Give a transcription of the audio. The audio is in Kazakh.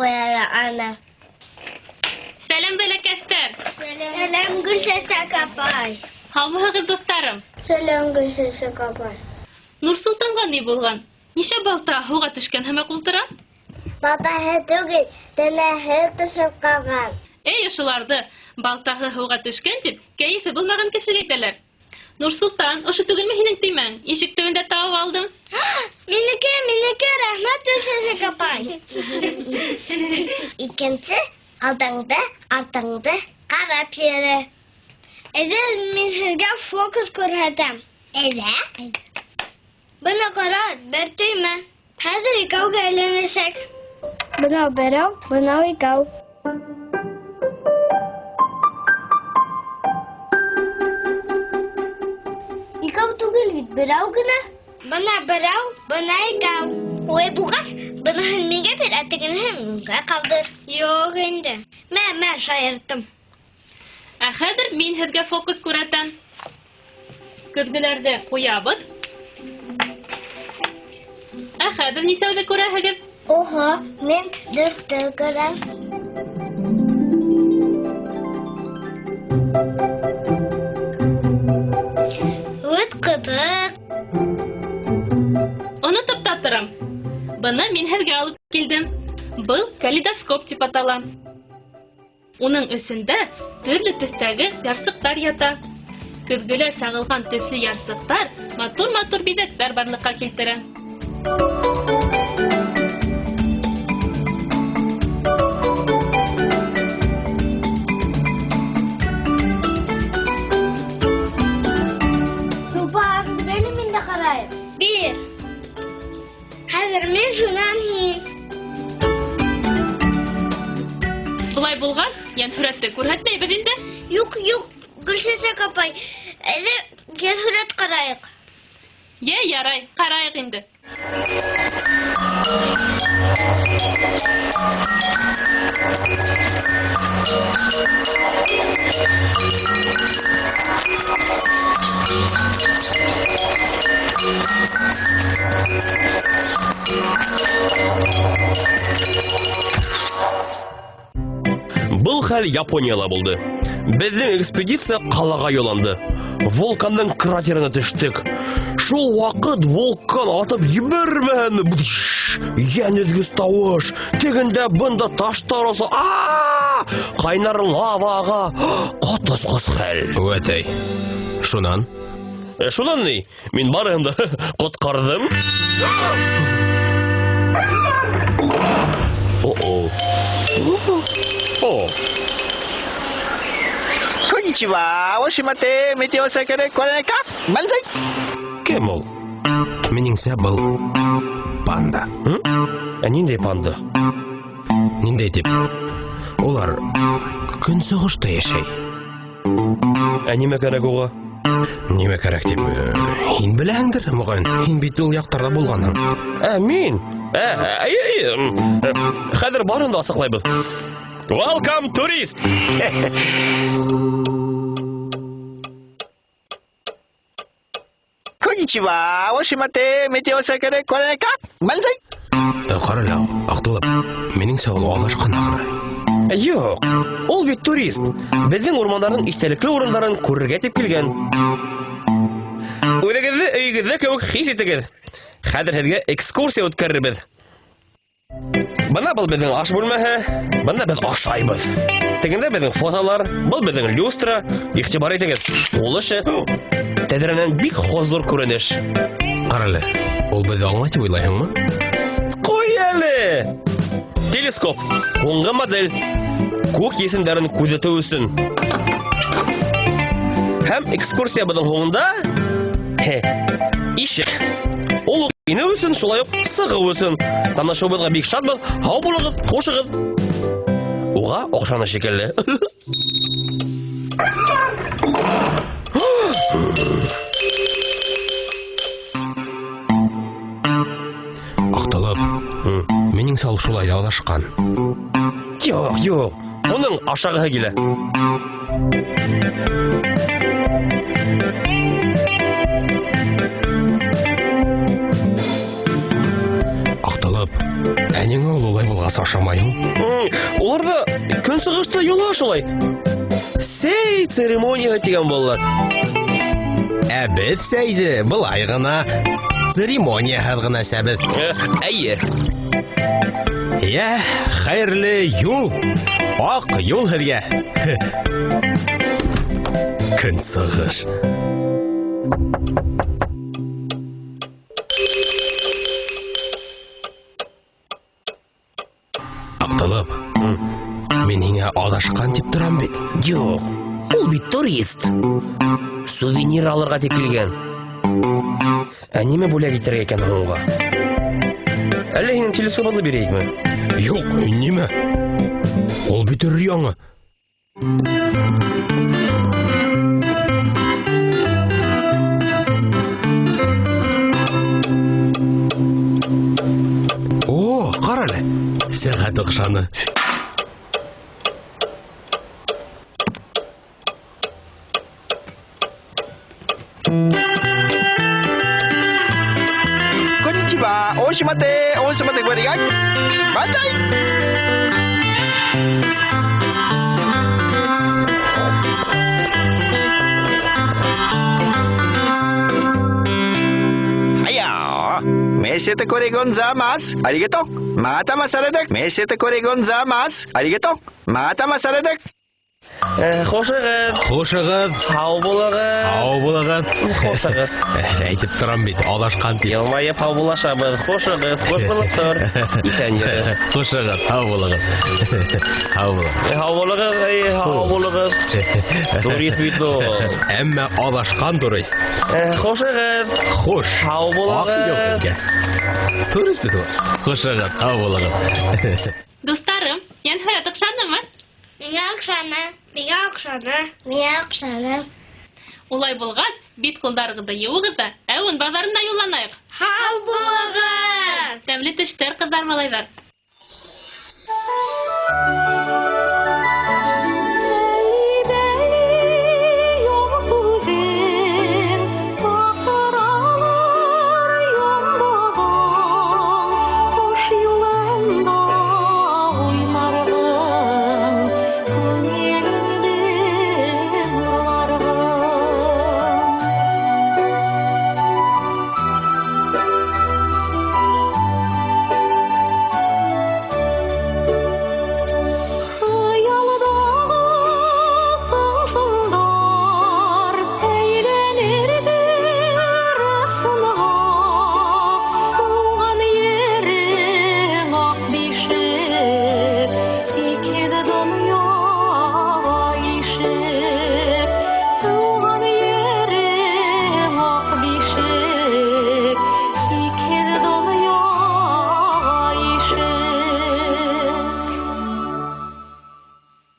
koyar ana. Selam bələkəstər. Selam Gülşese kapay. Hamıhıгыз dostlarım. Selam Gülşese kapay. Нурсултанға не болған? Нише балта һуға төшкән һәм ҡултыра? Балтаһы түгел, тәнәһе төшөп калган. Ошоларҙы балтаһы һыуға төшкән тип, кәйефе булмаған кешегә әйтәләр. Нурсултан, ошо түгелме һинең төймәң? Ишек төбөндә табып алдым. Минеке, рәхмәт Гөлшесе kapay. Икенсе, алдыңды, артыңды карап йөрө. Әйдә, мин һеҙгә фокус күрһәтәм. Әйдә. Бына ҡара, бер төймә. Хәҙер икәүгә әйләнәсәк. Бынау берәү, бынау икәү. Икәү түгел бит, берәү генә. Бына берәү, бына икәү. Ой, буғас, быныһын мигә бир, ә тегенеһен миңә ҡалдыр. Юҡ инде. Мә, шаярттым. Ә хәҙер мин һеҙгә фокус күрәтәм. Көҙгөләрҙе ҡуябыҙ. Ә хәҙер нисәүҙе күрәһегеҙ? Oho, men дөрөҫтө күрәм. Үт ҡыҙыҡ. Онотоп та торам. Быны мин һеҙгә алып килдем. Был калейдоскоп тип атала. Уның эсендә төрлө төҫтәге ярсыҡтар ята. Көҙгөлә сағылған төҫлө ярсыҡтар матур-матур биҙәктәр барлыҡҡа килтерә. Bir. Хәҙер мин шунан һин. Былай булғас, йәнһүрәтте күрһәтмәйбеҙ инде. Юҡ, Гөлшесе kapay. Әйҙә, йәнһүрәт ҡарайыҡ. Ярай, ҡарайыҡ инде. Был хәл Японияла булды. Безнең экспедиция ҡалаға юлланды. Вулкандың кратерына төштөк. Шул ваҡыт вулкан атып ебәрмәһен. Йәнеҙгес тауыш. Тегендә бында таштар оса. Ҡайнар лаваға. Ҡатысҡыс хәл. Вәтәй. Шунан? Шунан ни? Мин барыһын да ҡотҡарҙым. Konnichiwa, oshimate, meteosakere, koreneka, banzai. Кем ул? Минеңсә, был панда. Ниндәй панда? Ниндәй тип? Улар көнсығышта йәшәй. Нимә кәрәк уға? Нимә кәрәк тип? Һин беләһеңдер, моғайын. Һин бит ул яҡтарҙа булғанһың. Мин? Хәҙер барын да асыҡлайбыҙ. Welcome, tourist! Konnichiwa, oshimate, meteosakere, koreneka, banzai. Ҡара лә, Аҡтылып, минеңсә ул алашҡан ахыры. Юҡ, ул бит турист. Беҙҙең урмандарҙың иҫтәлекле урындарын күрергә тип килгән. Үҙегеҙҙе өйөгөҙҙә кеүек хис итегеҙ. Хәҙер һеҙгә экскурсия үткәрербеҙ. Бына был беҙҙең аш бүлмәһе, бында беҙ ашайбыҙ. Тегендә беҙҙең фотолар, был беҙҙең люстра. Иғтибар итегеҙ, ул эше тәҙрәнән бик хозур күренеш. Ҡара лә, ул беҙҙе аңлай тип уйлайһыңмы? Ҡуй әле! Телескоп, һуңғы модель. Күк есемдәрен күҙәтеү өсөн. Һәм экскурсиябыҙҙың һуңында ишек. Ул инеү өсөн, шулай уҡ сығыу өсөн. Танышыуыбыҙға бик шатбыҙ. Һау булығыҙ, хушығыҙ. Уға оҡшаны шикелле. Аҡтылып, минеңсә ул шулай яҙашҡан. Юҡ, уның ашағыһы килә. Аҡтылып, Неңе ул улай булгас ашамайым? Уларда көнсыгышта юла шулай. Сәй церемония дигән булалар. Ә без сәйде былай гына церемония гына сәбет. Әйе. Я, хәерле юл. Ак юл һәргә. Көнсыгыш. Аптылып. Мен һиңа адашкан дип торам бит. Юк. Ул бит турист. Сувенир алырга дип килгән. Ә нимә бүләк итәргә икән уңга? Әллә һинең телефоныңны бирәйекме? Юк, нимә? Ул бит яңа. О, карале. Сәгать охшаны. Konnichiwa, oshimate, gorigai. Banzai! Haya, mesete koregonzaimasu. Arigato. Mata masaredek. Mesete koregonzaimasu. Arigato. Mata masaredek. Хошыгыз. Хушыгыз. Хау булыгыз. Ау булагыз. Хошыгыз. Әйтеп торам бит, адашкан дип. Елмаеп хау булашабыз. Хошыгыз. Хош булып тор. Икән йөрі. Хушыгыз, ау булагыз. Ау булагыз. Хау булыгыз. Хау булыгыз. Турист бит ул. Әмма адашкан турист. Хошыгыз. Хуш. Хау булыгыз. Турист бит ул. Хушыгыз, ау булагыз. Достарым, янһәрәт охшанымы? Миңа Оксана. Улай булгас, бит кулдарыгызды юыгыз да, әвен базарына юлланайык. Хау булыгыз. Тәмле тештер кызар малайлар.